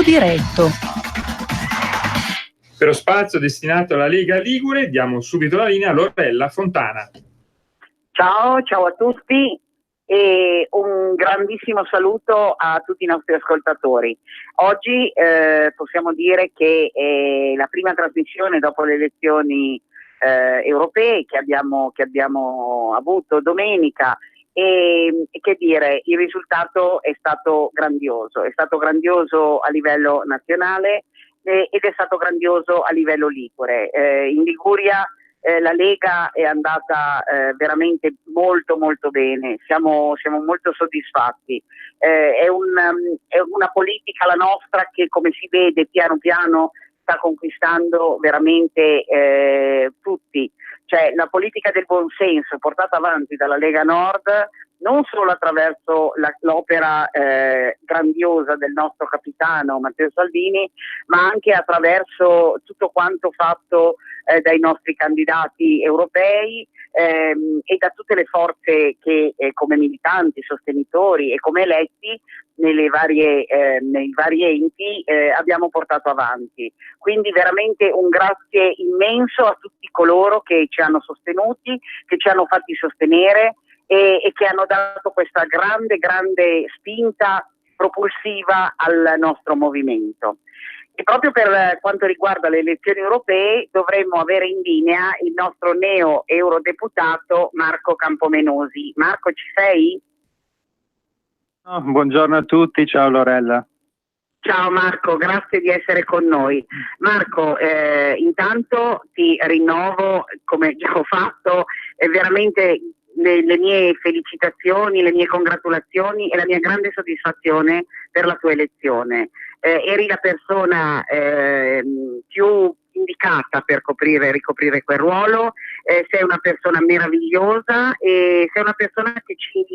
diretto. Per lo spazio destinato alla Lega Ligure diamo subito la linea a Lorella Fontana. Ciao a tutti e un grandissimo saluto a tutti i nostri ascoltatori. Oggi possiamo dire che è la prima trasmissione dopo le elezioni europee che abbiamo avuto domenica e che dire, il risultato è stato grandioso a livello nazionale ed è stato grandioso a livello ligure. In Liguria la Lega è andata veramente molto bene, siamo molto soddisfatti. È una politica la nostra che, come si vede, piano piano sta conquistando veramente tutti. Cioè la politica del buonsenso portata avanti dalla Lega Nord non solo attraverso l'opera grandiosa del nostro capitano Matteo Salvini, ma anche attraverso tutto quanto fatto dai nostri candidati europei e da tutte le forze che come militanti, sostenitori e come eletti nei vari enti abbiamo portato avanti. Quindi veramente un grazie immenso a tutti coloro che ci hanno sostenuti, che ci hanno fatti sostenere e che hanno dato questa grande spinta propulsiva al nostro movimento. E proprio per quanto riguarda le elezioni europee dovremmo avere in linea il nostro neo eurodeputato Marco Campomenosi. Marco, ci sei? Buongiorno a tutti, ciao Lorella. Ciao Marco, grazie di essere con noi. Marco, intanto ti rinnovo, come già ho fatto, veramente le mie felicitazioni, le mie congratulazioni e la mia grande soddisfazione per la tua elezione. Eri la persona più indicata per ricoprire quel ruolo, sei una persona meravigliosa e sei una persona che ci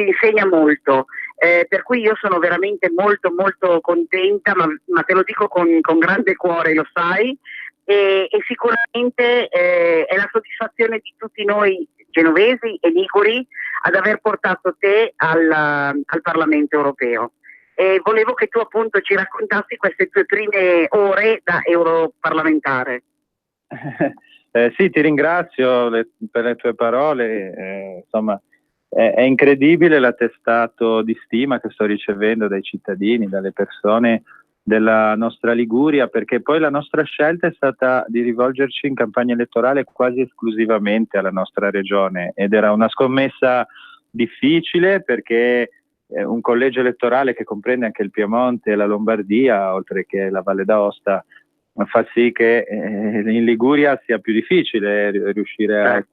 insegna molto, per cui io sono veramente molto contenta, ma te lo dico con grande cuore, lo sai, e sicuramente è la soddisfazione di tutti noi genovesi e liguri ad aver portato te al Parlamento europeo. E volevo che tu appunto ci raccontassi queste tue prime ore da europarlamentare. Sì, ti ringrazio per le tue parole, insomma è incredibile l'attestato di stima che sto ricevendo dai cittadini, dalle persone della nostra Liguria, perché poi la nostra scelta è stata di rivolgerci in campagna elettorale quasi esclusivamente alla nostra regione ed era una scommessa difficile perché un collegio elettorale che comprende anche il Piemonte e la Lombardia, oltre che la Valle d'Aosta, fa sì che in Liguria sia più difficile riuscire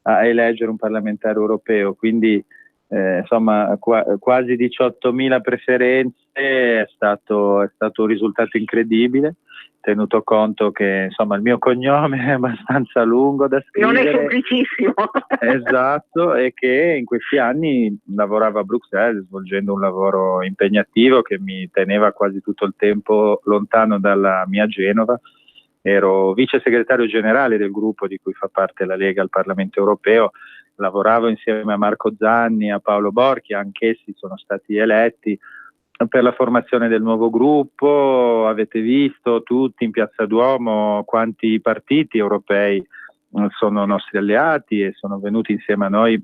a eleggere un parlamentare europeo, quindi insomma quasi 18.000 preferenze è stato un risultato incredibile, tenuto conto che insomma il mio cognome è abbastanza lungo da scrivere. Non è semplicissimo. Esatto, e che in questi anni lavoravo a Bruxelles svolgendo un lavoro impegnativo che mi teneva quasi tutto il tempo lontano dalla mia Genova. Ero vice segretario generale del gruppo di cui fa parte la Lega al Parlamento europeo, lavoravo insieme a Marco Zanni, a Paolo Borchi, anch'essi sono stati eletti per la formazione del nuovo gruppo. Avete visto tutti in Piazza Duomo quanti partiti europei sono nostri alleati e sono venuti insieme a noi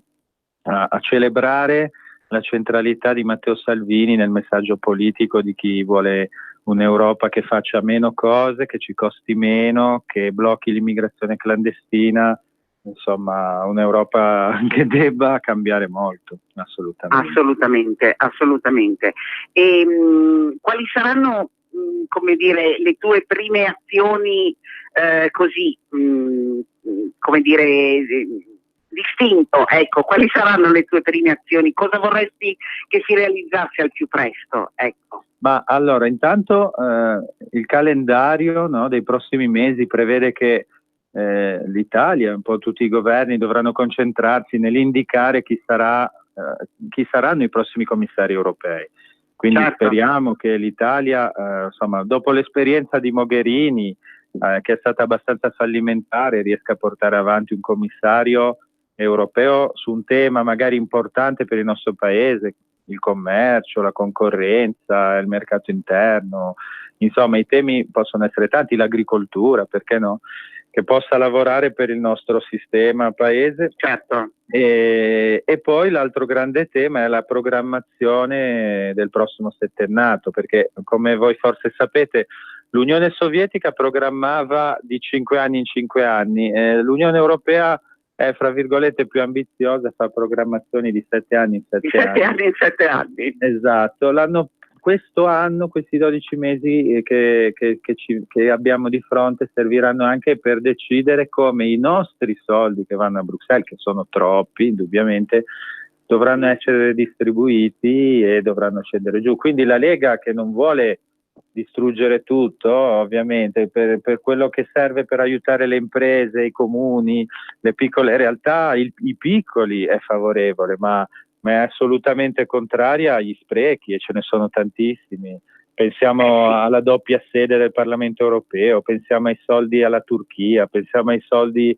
a celebrare la centralità di Matteo Salvini nel messaggio politico di chi vuole un'Europa che faccia meno cose, che ci costi meno, che blocchi l'immigrazione clandestina, insomma un'Europa che debba cambiare molto, assolutamente. E quali saranno come dire le tue prime azioni così come dire distinto, ecco, quali saranno le tue prime azioni, cosa vorresti che si realizzasse al più presto, ecco? Ma allora intanto il calendario, no, dei prossimi mesi prevede che l'Italia, un po' tutti i governi dovranno concentrarsi nell'indicare chi saranno i prossimi commissari europei. Quindi speriamo che l'Italia, insomma, dopo l'esperienza di Mogherini, che è stata abbastanza fallimentare, riesca a portare avanti un commissario europeo su un tema magari importante per il nostro paese, il commercio, la concorrenza, il mercato interno, insomma i temi possono essere tanti, l'agricoltura, perché no? Che possa lavorare per il nostro sistema paese. Certo. E poi l'altro grande tema è la programmazione del prossimo settennato, perché come voi forse sapete l'Unione Sovietica programmava di 5 anni in 5 anni, l'Unione Europea è fra virgolette più ambiziosa, fa programmazioni di 7 anni in 7 anni. 7 anni in 7 anni. Esatto, questo anno, questi 12 mesi che abbiamo di fronte serviranno anche per decidere come i nostri soldi che vanno a Bruxelles, che sono troppi indubbiamente, dovranno essere distribuiti e dovranno scendere giù. Quindi la Lega, che non vuole distruggere tutto, ovviamente, per quello che serve per aiutare le imprese, i comuni, le piccole realtà, i piccoli è favorevole, ma è assolutamente contraria agli sprechi, e ce ne sono tantissimi. Pensiamo alla doppia sede del Parlamento europeo, pensiamo ai soldi alla Turchia, pensiamo ai soldi,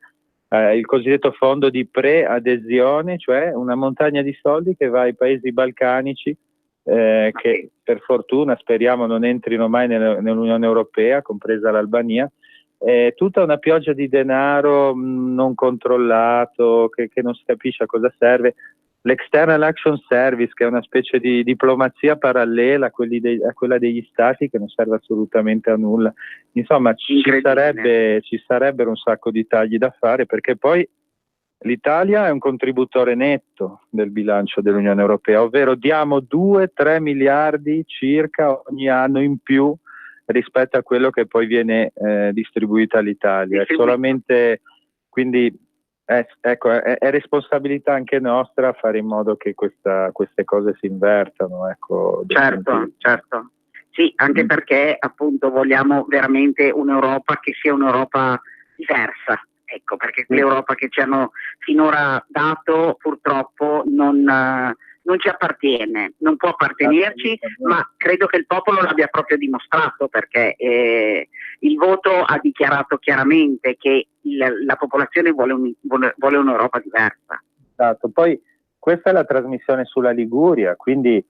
il cosiddetto fondo di preadesione, cioè una montagna di soldi che va ai paesi balcanici, che per fortuna speriamo non entrino mai nell'Unione Europea, compresa l'Albania. Tutta una pioggia di denaro non controllato, che non si capisce a cosa serve. L'External Action Service, che è una specie di diplomazia parallela a quella degli stati, che non serve assolutamente a nulla. Insomma, ci sarebbero un sacco di tagli da fare, perché poi l'Italia è un contributore netto del bilancio dell'Unione Europea, ovvero diamo 2-3 miliardi circa ogni anno in più rispetto a quello che poi viene distribuito all'Italia. È solamente, quindi ecco, è responsabilità anche nostra fare in modo che queste cose si invertano. Ecco, certo. Sì, anche perché appunto vogliamo veramente un'Europa che sia un'Europa diversa. Ecco, perché l'Europa che ci hanno finora dato purtroppo non ci appartiene, non può appartenerci, ma credo che il popolo l'abbia proprio dimostrato, perché il voto ha dichiarato chiaramente che la popolazione vuole un'Europa diversa. Esatto, poi questa è la trasmissione sulla Liguria, quindi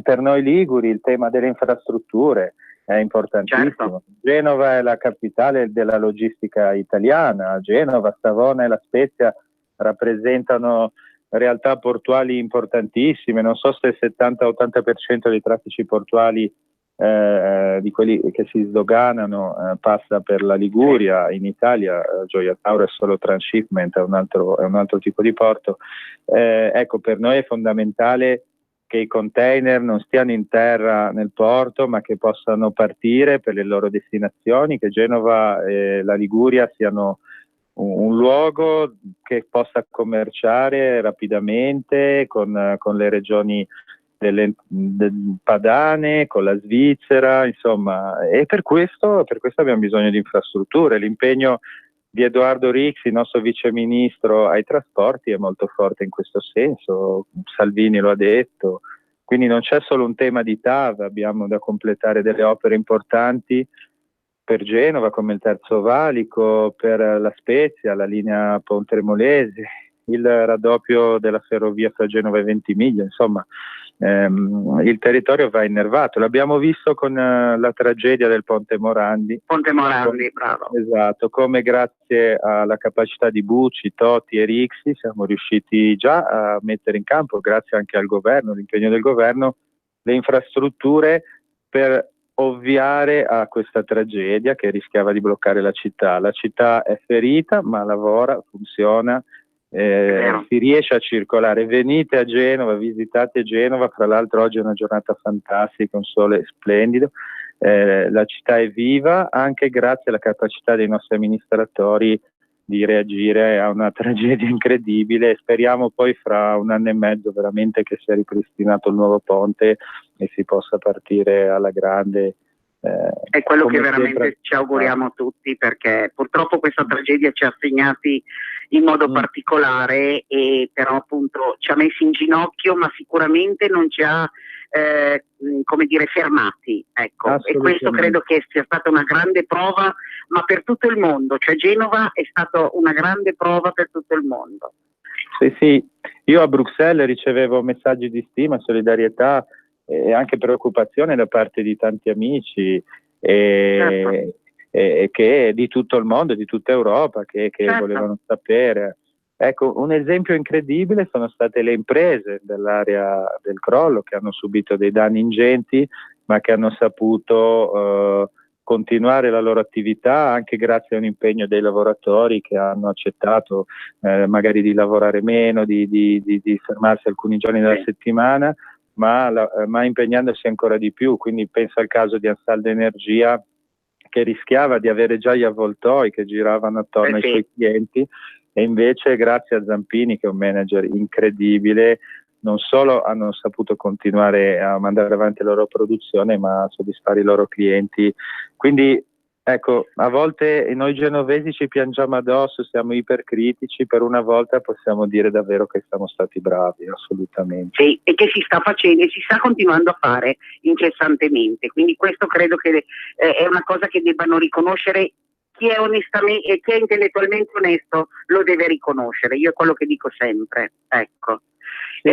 per noi liguri il tema delle infrastrutture è importantissimo. Certo. Genova è la capitale della logistica italiana, Genova, Savona e La Spezia rappresentano realtà portuali importantissime, non so se il 70-80% dei traffici portuali di quelli che si sdoganano passa per la Liguria. In Italia Gioia Tauro è solo transshipment, è un altro tipo di porto. Ecco, per noi è fondamentale che i container non stiano in terra nel porto, ma che possano partire per le loro destinazioni, che Genova e la Liguria siano un luogo che possa commerciare rapidamente con le regioni padane, con la Svizzera, insomma, e per questo abbiamo bisogno di infrastrutture. L'impegno di Edoardo Rixi, il nostro viceministro ai trasporti, è molto forte in questo senso, Salvini lo ha detto, quindi non c'è solo un tema di TAV, abbiamo da completare delle opere importanti per Genova, come il Terzo Valico, per La Spezia, la linea Pontremolese, il raddoppio della ferrovia fra Genova e Ventimiglia, insomma il territorio va innervato. L'abbiamo visto con la tragedia del Ponte Morandi. Bravo. Esatto, come grazie alla capacità di Bucci, Totti e Rixi siamo riusciti già a mettere in campo, grazie anche al governo, l'impegno del governo, le infrastrutture per ovviare a questa tragedia che rischiava di bloccare la città. La città è ferita, ma lavora, funziona, si riesce a circolare. Venite a Genova, visitate Genova, fra l'altro oggi è una giornata fantastica, un sole splendido, la città è viva anche grazie alla capacità dei nostri amministratori di reagire a una tragedia incredibile. Speriamo poi fra 1 anno e mezzo veramente che sia ripristinato il nuovo ponte e si possa partire alla grande. È quello che veramente ci auguriamo tutti, perché purtroppo questa tragedia ci ha segnati in modo particolare, e però appunto ci ha messi in ginocchio, ma sicuramente non ci ha fermati, ecco. E questo credo che sia stata una grande prova, ma per tutto il mondo, cioè Genova è stata una grande prova per tutto il mondo. Sì, io a Bruxelles ricevevo messaggi di stima, solidarietà e anche preoccupazione da parte di tanti amici e che di tutto il mondo, di tutta Europa, che volevano sapere. Ecco, un esempio incredibile sono state le imprese dell'area del crollo, che hanno subito dei danni ingenti, ma che hanno saputo continuare la loro attività anche grazie a un impegno dei lavoratori che hanno accettato magari di lavorare meno, di fermarsi alcuni giorni della settimana, ma impegnandosi ancora di più. Quindi penso al caso di Ansaldo Energia, che rischiava di avere già gli avvoltoi che giravano attorno ai suoi clienti, e invece grazie a Zampini, che è un manager incredibile, non solo hanno saputo continuare a mandare avanti la loro produzione, ma a soddisfare i loro clienti. Quindi ecco, a volte noi genovesi ci piangiamo addosso, siamo ipercritici, per una volta possiamo dire davvero che siamo stati bravi, assolutamente. Sì, e che si sta facendo e si sta continuando a fare incessantemente, quindi questo credo che è una cosa che debbano riconoscere. Chi è onestamente, chi è intellettualmente onesto lo deve riconoscere, io è quello che dico sempre, ecco.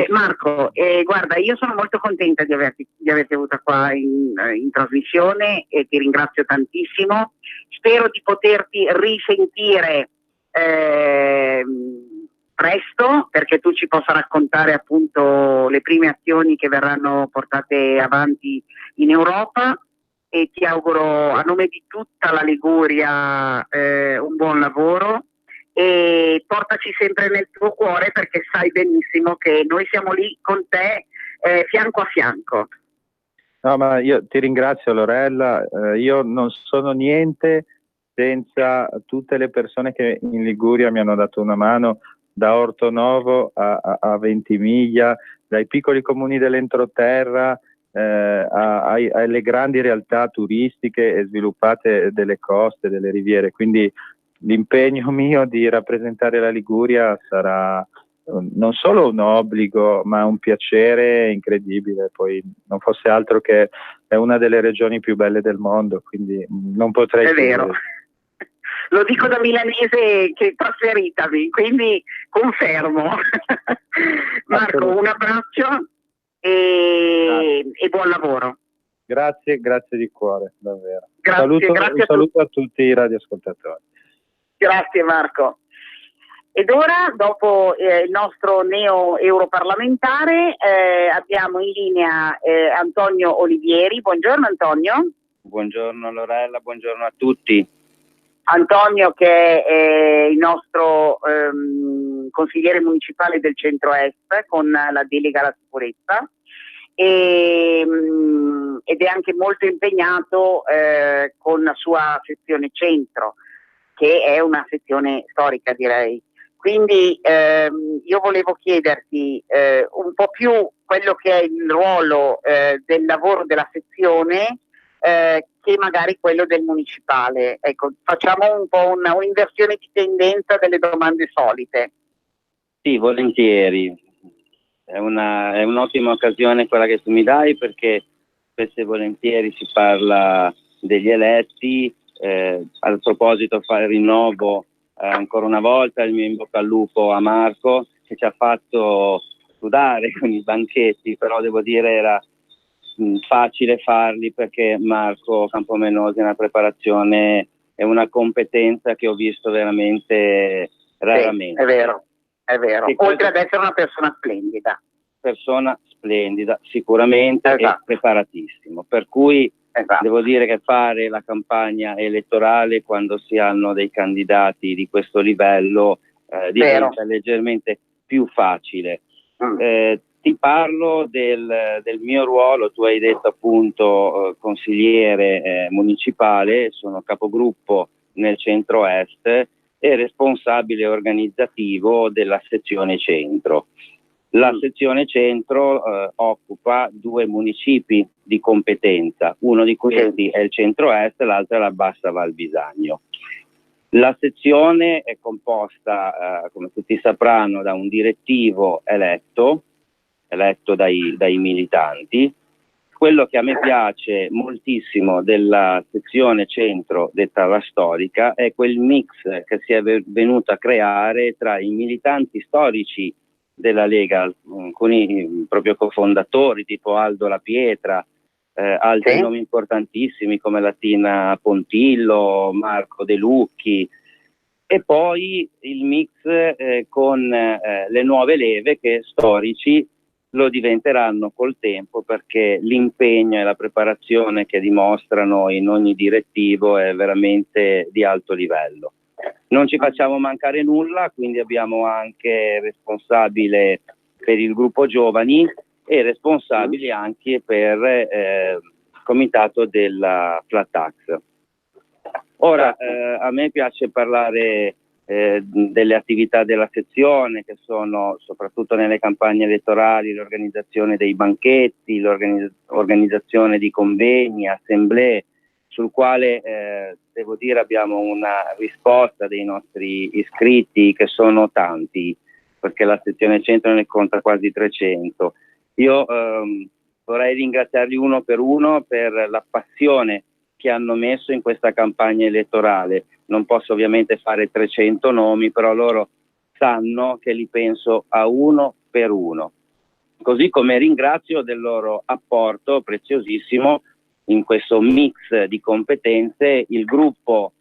Marco, guarda, io sono molto contenta di averti avuta qua in trasmissione e ti ringrazio tantissimo. Spero di poterti risentire presto, perché tu ci possa raccontare appunto le prime azioni che verranno portate avanti in Europa, e ti auguro a nome di tutta la Liguria un buon lavoro. E portaci sempre nel tuo cuore, perché sai benissimo che noi siamo lì con te fianco a fianco. No, ma io ti ringrazio, Lorella, io non sono niente senza tutte le persone che in Liguria mi hanno dato una mano, da Ortonovo a Ventimiglia, dai piccoli comuni dell'entroterra alle grandi realtà turistiche e sviluppate delle coste, delle riviere. Quindi l'impegno mio di rappresentare la Liguria sarà non solo un obbligo, ma un piacere incredibile. Poi non fosse altro che è una delle regioni più belle del mondo, quindi non potrei È vero. Lo dico da milanese che è trasferitami, quindi confermo. Marco, un abbraccio e buon lavoro. Grazie di cuore, davvero. Grazie un saluto a tutti i radioascoltatori. Grazie Marco. Ed ora, dopo il nostro neo-europarlamentare, abbiamo in linea Antonio Olivieri. Buongiorno Antonio. Buongiorno Lorella, buongiorno a tutti. Antonio, che è il nostro consigliere municipale del centro-est con la delega alla sicurezza, ed è anche molto impegnato con la sua sezione centro, che è una sezione storica, direi. Quindi io volevo chiederti un po' più quello che è il ruolo del lavoro della sezione che magari quello del municipale. Ecco, facciamo un po' un'inversione di tendenza delle domande solite. Sì, volentieri. È un'ottima occasione quella che tu mi dai, perché spesso e volentieri si parla degli eletti. Al proposito, rinnovo ancora una volta il mio in bocca al lupo a Marco, che ci ha fatto sudare con i banchetti, però devo dire era facile farli, perché Marco Campomenosi è una preparazione e una competenza che ho visto veramente raramente. Sì, è vero. Oltre ad essere una persona splendida. Sicuramente, esatto. E preparatissimo, per cui esatto. Devo dire che fare la campagna elettorale quando si hanno dei candidati di questo livello diventa leggermente più facile. Ti parlo del mio ruolo. Tu hai detto appunto consigliere municipale, sono capogruppo nel centro-est e responsabile organizzativo della sezione centro. La sezione centro occupa 2 municipi di competenza, uno di questi è il centro-est, l'altro è la Bassa Val Bisagno. La sezione è composta, come tutti sapranno, da un direttivo eletto dai militanti. Quello che a me piace moltissimo della sezione centro, detta la storica, è quel mix che si è venuto a creare tra i militanti storici della Lega, alcuni proprio cofondatori tipo Aldo La Pietra, altri nomi importantissimi come Latina Pontillo, Marco De Lucchi, e poi il mix con le nuove leve che storici lo diventeranno col tempo, perché l'impegno e la preparazione che dimostrano in ogni direttivo è veramente di alto livello. Non ci facciamo mancare nulla, quindi abbiamo anche responsabile per il gruppo giovani e responsabili anche per il comitato della flat tax. Ora, a me piace parlare delle attività della sezione, che sono soprattutto nelle campagne elettorali l'organizzazione dei banchetti, l'organizzazione di convegni, assemblee, sul quale devo dire abbiamo una risposta dei nostri iscritti, che sono tanti, perché la sezione centro ne conta quasi 300. Io vorrei ringraziarli uno per uno per la passione che hanno messo in questa campagna elettorale. Non posso ovviamente fare 300 nomi, però loro sanno che li penso a uno per uno. Così come ringrazio del loro apporto preziosissimo in questo mix di competenze il gruppo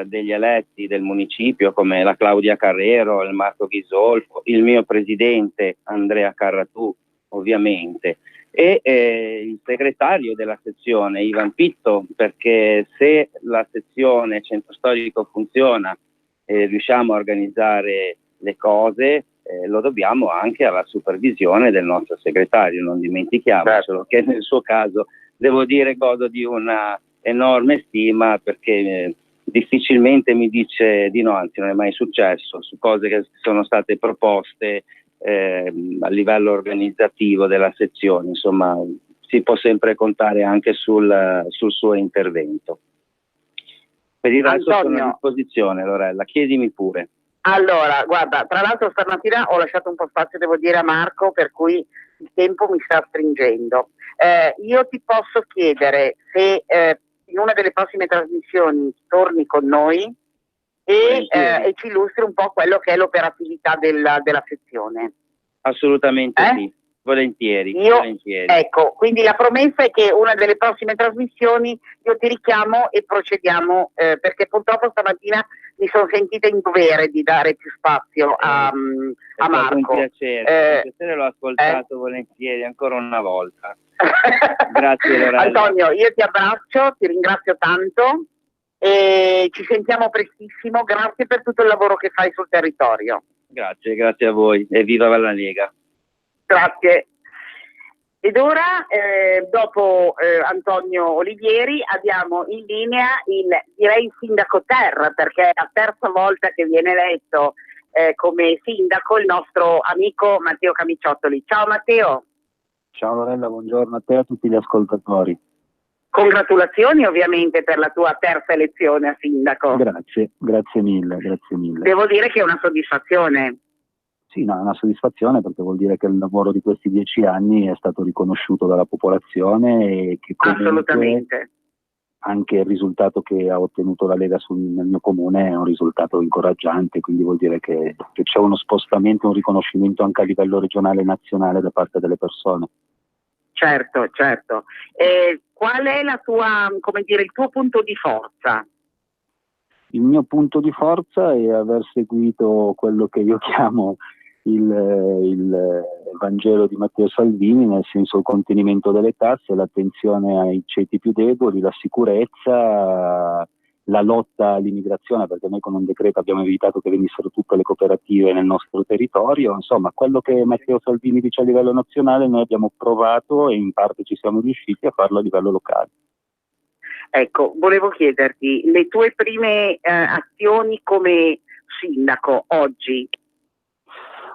degli eletti del municipio, come la Claudia Carrero, il Marco Ghisolfo, il mio presidente Andrea Carratù, ovviamente, e il segretario della sezione Ivan Pitto, perché se la sezione centro storico funziona e riusciamo a organizzare le cose, lo dobbiamo anche alla supervisione del nostro segretario, non dimentichiamocelo, che nel suo caso devo dire godo di una enorme stima, perché difficilmente mi dice di no, anzi non è mai successo, su cose che sono state proposte a livello organizzativo della sezione. Insomma, si può sempre contare anche sul suo intervento. Per il resto sono a disposizione, Lorella, chiedimi pure. Allora, guarda, tra l'altro stamattina ho lasciato un po' spazio, devo dire, a Marco, per cui il tempo mi sta stringendo. Io ti posso chiedere se in una delle prossime trasmissioni torni con noi e ci illustri un po' quello che è l'operatività della sezione. Assolutamente sì, volentieri. Ecco, quindi la promessa è che una delle prossime trasmissioni io ti richiamo e procediamo, perché purtroppo stamattina mi sono sentita in dovere di dare più spazio a Marco. Un piacere, l'ho ascoltato volentieri ancora una volta. Grazie Lorella. Antonio, io ti abbraccio, ti ringrazio tanto e ci sentiamo prestissimo. Grazie per tutto il lavoro che fai sul territorio. Grazie a voi e viva la Lega. Grazie. Ed ora, dopo Antonio Olivieri, abbiamo in linea il sindaco Ter, perché è la terza volta che viene eletto come sindaco il nostro amico Matteo Camiciottoli. Ciao Matteo. Ciao Lorella, buongiorno a te e a tutti gli ascoltatori. Congratulazioni ovviamente per la tua terza elezione a sindaco. Grazie mille. Devo dire che è una soddisfazione. Sì, no, è una soddisfazione, perché vuol dire che il lavoro di questi 10 anni è stato riconosciuto dalla popolazione e che assolutamente anche il risultato che ha ottenuto la Lega nel mio comune è un risultato incoraggiante, quindi vuol dire che c'è uno spostamento, un riconoscimento anche a livello regionale e nazionale da parte delle persone. Certo. Qual è la tua, il tuo punto di forza? Il mio punto di forza è aver seguito quello che io chiamo il Vangelo di Matteo Salvini, nel senso il contenimento delle tasse, l'attenzione ai ceti più deboli, la sicurezza, la lotta all'immigrazione, perché noi con un decreto abbiamo evitato che venissero tutte le cooperative nel nostro territorio. Insomma, quello che Matteo Salvini dice a livello nazionale noi abbiamo provato e in parte ci siamo riusciti a farlo a livello locale. Ecco, volevo chiederti le tue prime azioni come sindaco oggi.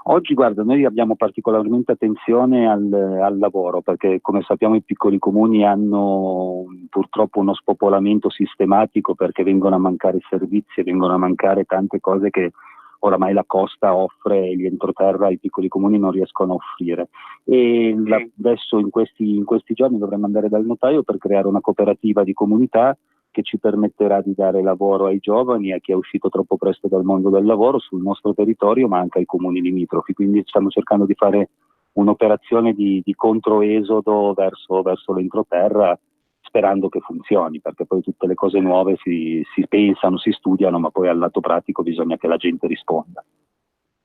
Oggi, guarda, noi abbiamo particolarmente attenzione al lavoro, perché come sappiamo i piccoli comuni hanno purtroppo uno spopolamento sistematico, perché vengono a mancare servizi, vengono a mancare tante cose che oramai la costa offre e gli entroterra i piccoli comuni non riescono a offrire. E adesso in questi giorni dovremmo andare dal notaio per creare una cooperativa di comunità che ci permetterà di dare lavoro ai giovani, a chi è uscito troppo presto dal mondo del lavoro sul nostro territorio, ma anche ai comuni limitrofi. Quindi stiamo cercando di fare un'operazione di controesodo verso l'entroterra, sperando che funzioni, perché poi tutte le cose nuove si pensano, si studiano, ma poi al lato pratico bisogna che la gente risponda.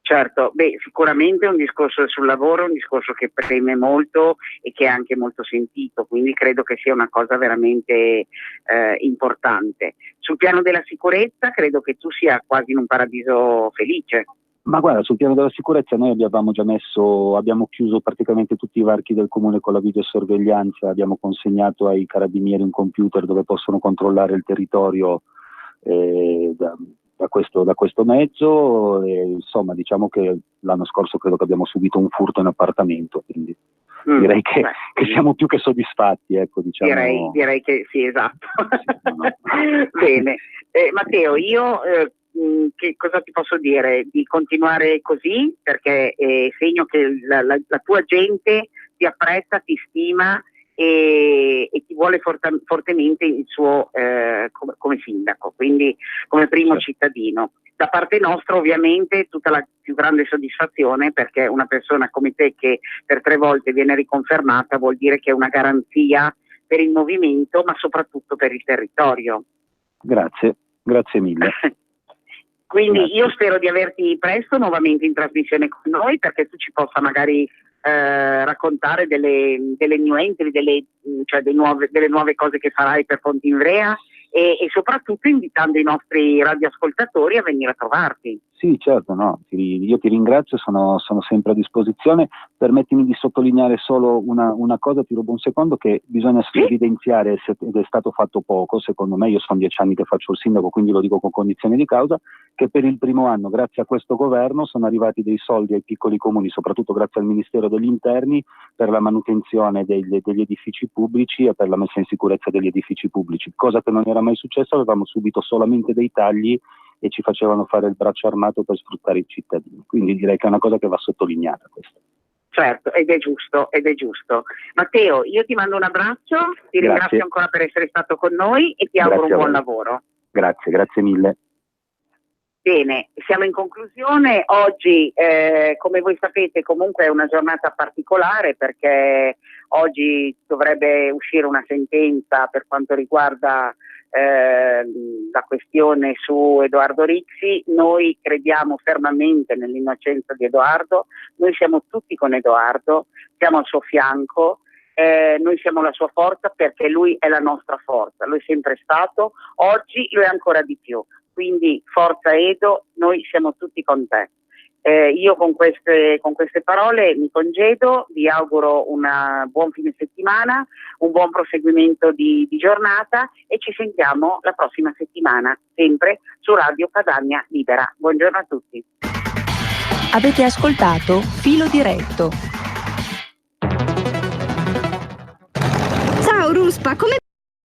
Certo, sicuramente un discorso sul lavoro è un discorso che preme molto e che è anche molto sentito, quindi credo che sia una cosa veramente importante. Sul piano della sicurezza credo che tu sia quasi in un paradiso felice. Ma guarda, sul piano della sicurezza noi abbiamo chiuso praticamente tutti i varchi del comune con la videosorveglianza, abbiamo consegnato ai carabinieri un computer dove possono controllare il territorio da questo mezzo, e insomma diciamo che l'anno scorso credo che abbiamo subito un furto in appartamento, quindi direi che siamo più che soddisfatti, ecco, diciamo. Direi che sì, esatto. No. Bene, Matteo, io che cosa ti posso dire? Di continuare così, perché è segno che la tua gente ti apprezza, ti stima e ti vuole fortemente il suo come sindaco, quindi come primo cittadino. Da parte nostra ovviamente tutta la più grande soddisfazione, perché una persona come te che per 3 volte viene riconfermata vuol dire che è una garanzia per il movimento, ma soprattutto per il territorio. Grazie mille. Quindi io spero di averti presto nuovamente in trasmissione con noi, perché tu ci possa magari raccontare delle new entry, delle nuove cose che farai per Ponte Ivrea e soprattutto invitando i nostri radioascoltatori a venire a trovarti. Sì, certo, no, io ti ringrazio, sono sempre a disposizione. Permettimi di sottolineare solo una cosa, ti rubo un secondo, che bisogna evidenziare, ed è stato fatto poco, secondo me. Io sono 10 anni che faccio il sindaco, quindi lo dico con cognizione di causa, che per il primo anno, grazie a questo governo, sono arrivati dei soldi ai piccoli comuni, soprattutto grazie al Ministero degli Interni, per la manutenzione degli edifici pubblici e per la messa in sicurezza degli edifici pubblici, cosa che non era mai successo. Avevamo subito solamente dei tagli e ci facevano fare il braccio armato per sfruttare i cittadini, quindi direi che è una cosa che va sottolineata questa. Certo, ed è giusto. Matteo, io ti mando un abbraccio, ti ringrazio ancora per essere stato con noi e ti auguro un buon lavoro. Grazie mille. Bene, siamo in conclusione. Oggi, come voi sapete, comunque è una giornata particolare, perché oggi dovrebbe uscire una sentenza per quanto riguarda la questione su Edoardo Rixi. Noi crediamo fermamente nell'innocenza di Edoardo, noi siamo tutti con Edoardo, siamo al suo fianco, noi siamo la sua forza, perché lui è la nostra forza, lui è sempre stato, oggi lo è ancora di più. Quindi forza Edo, noi siamo tutti con te. Io con queste parole mi congedo, vi auguro un buon fine settimana, un buon proseguimento di giornata e ci sentiamo la prossima settimana, sempre su Radio Padania Libera. Buongiorno a tutti. Avete ascoltato Filo Diretto. Ciao Ruspa, come